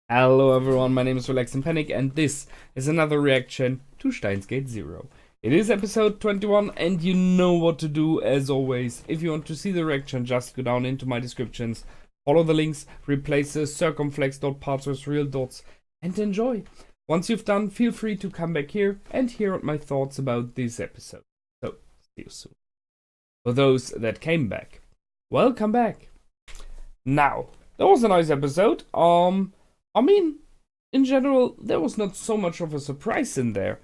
Hello everyone, my name is Relax and Panic, and this is another reaction to Steins Gate Zero. It is episode 21, and you know what to do as always. If you want to see the reaction, just go down into my descriptions, follow the links, replace the circumflex dot parts with real dots, and enjoy. Once you've done, feel free to come back here and hear out my thoughts about this episode. So, see you soon. For those that came back, welcome back. Now, that was a nice episode. I mean, in general, there was not so much of a surprise in there,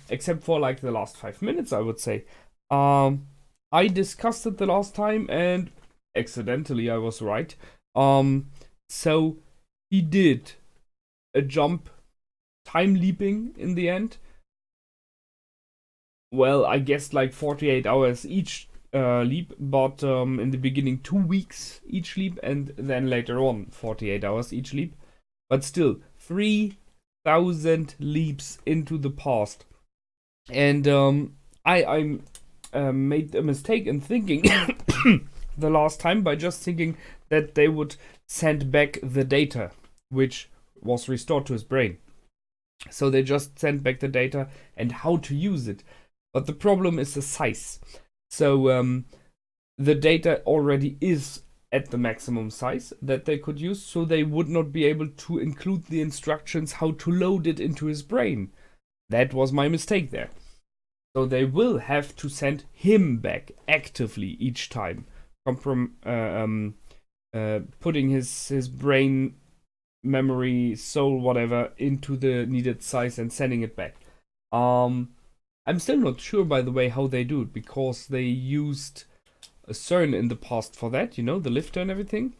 except for like the last 5 minutes, I would say. I discussed it the last time, and accidentally I was right. So he did a jump, time leaping in the end. Well, I guess like 48 hours each leap, but in the beginning 2 weeks each leap, and then later on 48 hours each leap. But still, 3,000 leaps into the past. And I made a mistake in thinking the last time by just thinking that they would send back the data, which was restored to his brain. So they just sent back the data and how to use it. But the problem is the size. So the data already is at the maximum size that they could use, so they would not be able to include the instructions how to load it into his brain. That was my mistake there. So they will have to send him back actively each time, putting his brain, memory, soul, whatever, into the needed size and sending it back. I'm still not sure, by the way, how they do it, because they used a CERN in the past for that, you know, the lifter and everything.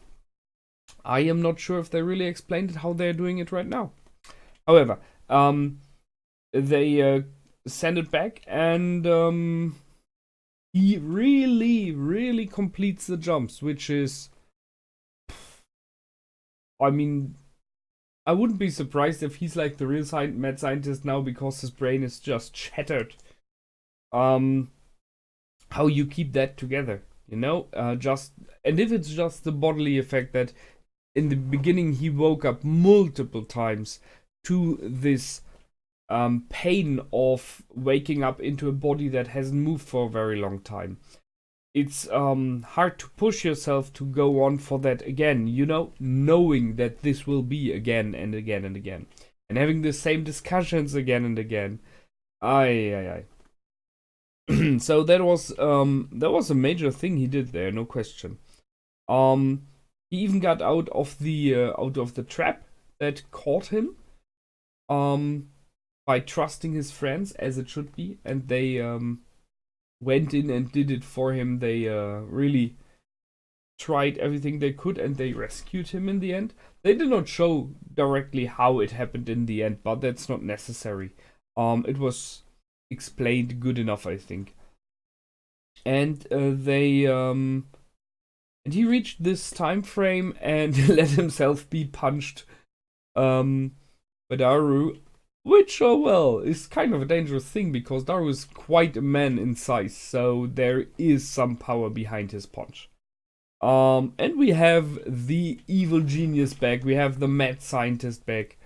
I am not sure if they really explained it how they're doing it right now. However, they send it back, and he really completes the jumps, which is, I mean, I wouldn't be surprised if he's like the real mad scientist now, because his brain is just shattered. How you keep that together? You know, and if it's just the bodily effect that in the beginning he woke up multiple times to this pain of waking up into a body that hasn't moved for a very long time. It's hard to push yourself to go on for that again, you know, knowing that this will be again and again and again. And having the same discussions again and again. Aye. So that was a major thing he did there, no question. He even got out of the trap that caught him, by trusting his friends as it should be, and they went in and did it for him. They really tried everything they could, and they rescued him in the end. They did not show directly how it happened in the end, but that's not necessary. It was explained good enough, I think. And and he reached this time frame and let himself be punched by Daru, which, oh well, is kind of a dangerous thing, because Daru is quite a man in size, so there is some power behind his punch. And we have the evil genius back, we have the mad scientist back,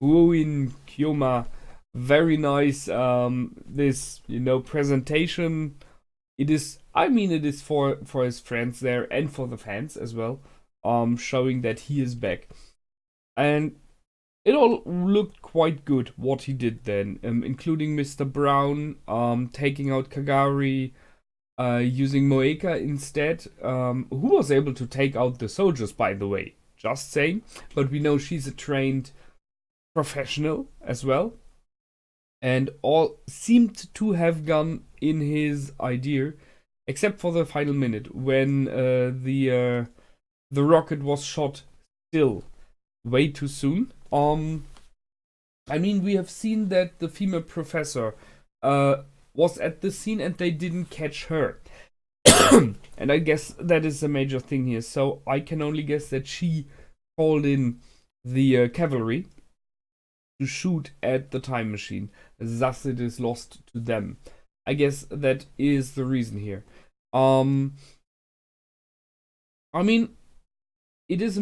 Ruin Kyoma. Very nice, this, you know, presentation. It is, I mean, it is for his friends there and for the fans as well, showing that he is back. And it all looked quite good what he did then, including Mr. Brown, taking out Kagari, using Moeka instead, who was able to take out the soldiers, by the way, just saying. But we know she's a trained professional as well. And all seemed to have gone in his idea, except for the final minute when the rocket was shot still way too soon. I mean, we have seen that the female professor was at the scene and they didn't catch her. And I guess that is a major thing here. So I can only guess that she called in the cavalry to shoot at the time machine, thus it is lost to them. I guess that is the reason here. I mean, it is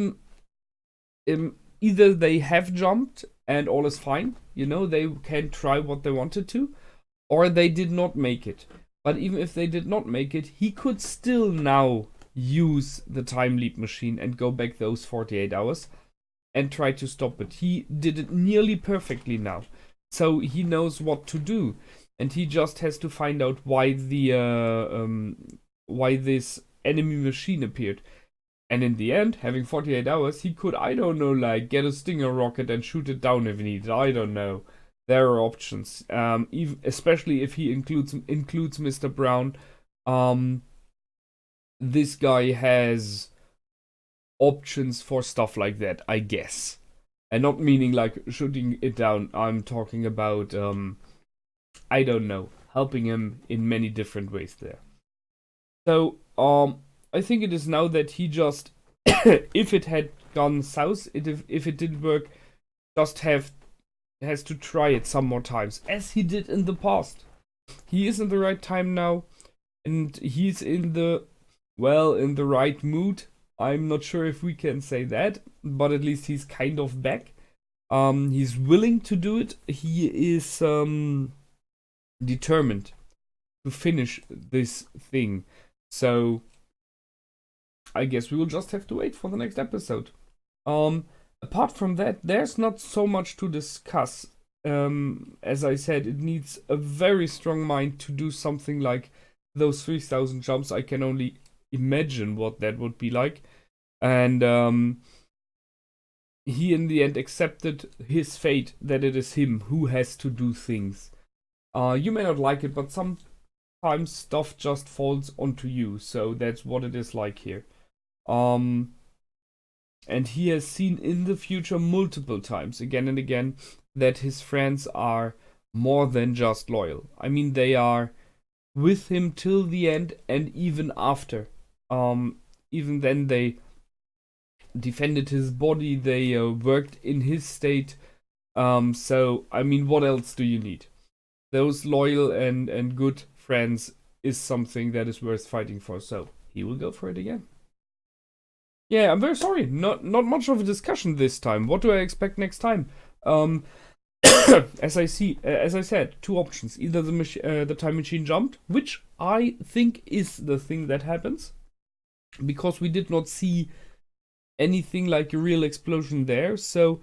either they have jumped and all is fine, you know, they can try what they wanted to, or they did not make it. But even if they did not make it, he could still now use the time leap machine and go back those 48 hours and try to stop it. He did it nearly perfectly now. So he knows what to do. And he just has to find out why why this enemy machine appeared. And in the end, having 48 hours, he could, I don't know, like, get a Stinger rocket and shoot it down if he needed. I don't know. There are options. Especially if he includes Mr. Brown. This guy has options for stuff like that, I guess. And not meaning like shooting it down. I'm talking about, I don't know, helping him in many different ways there. So, I think it is now that he just, if it had gone south, if it didn't work, just has to try it some more times, as he did in the past. He is in the right time now, and he's in the right mood. I'm not sure if we can say that, but at least he's kind of back. He's willing to do it. He is determined to finish this thing. So I guess we will just have to wait for the next episode. Apart from that, there's not so much to discuss. As I said, it needs a very strong mind to do something like those 3,000 jumps. I can only imagine what that would be like. And he in the end accepted his fate, that it is him who has to do things. You may not like it, but sometimes stuff just falls onto you, so that's what it is like here. And he has seen in the future multiple times, again and again, that his friends are more than just loyal. I mean, they are with him till the end and even after. Even then they defended his body, they worked in his state. So, I mean, what else do you need? Those loyal and good friends is something that is worth fighting for, so he will go for it again. Yeah, I'm very sorry, not much of a discussion this time. What do I expect next time? As I said, two options. Either the time machine jumped, which I think is the thing that happens, because we did not see anything like a real explosion there. So,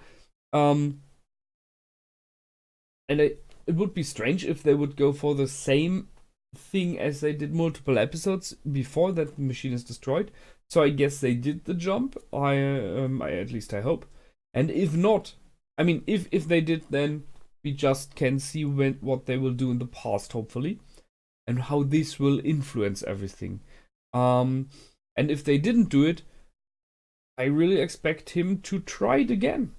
it would be strange if they would go for the same thing as they did multiple episodes before that machine is destroyed. So I guess they did the jump. At least I hope. And if not, I mean, if they did, then we just can see what they will do in the past, hopefully, and how this will influence everything. And if they didn't do it, I really expect him to try it again.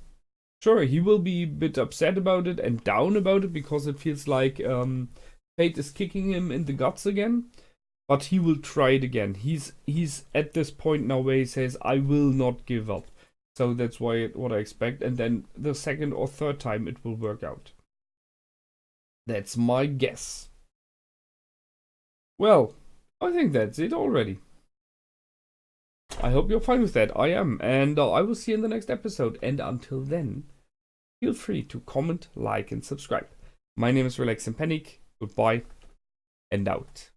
Sure, he will be a bit upset about it and down about it, because it feels like fate is kicking him in the guts again. But he will try it again. He's at this point now where he says, I will not give up. So that's what I expect. And then the second or third time it will work out. That's my guess. Well, I think that's it already. I hope you're fine with that. I am. And I will see you in the next episode. And until then, feel free to comment, like, and subscribe. My name is Relax and Panic. Goodbye and out.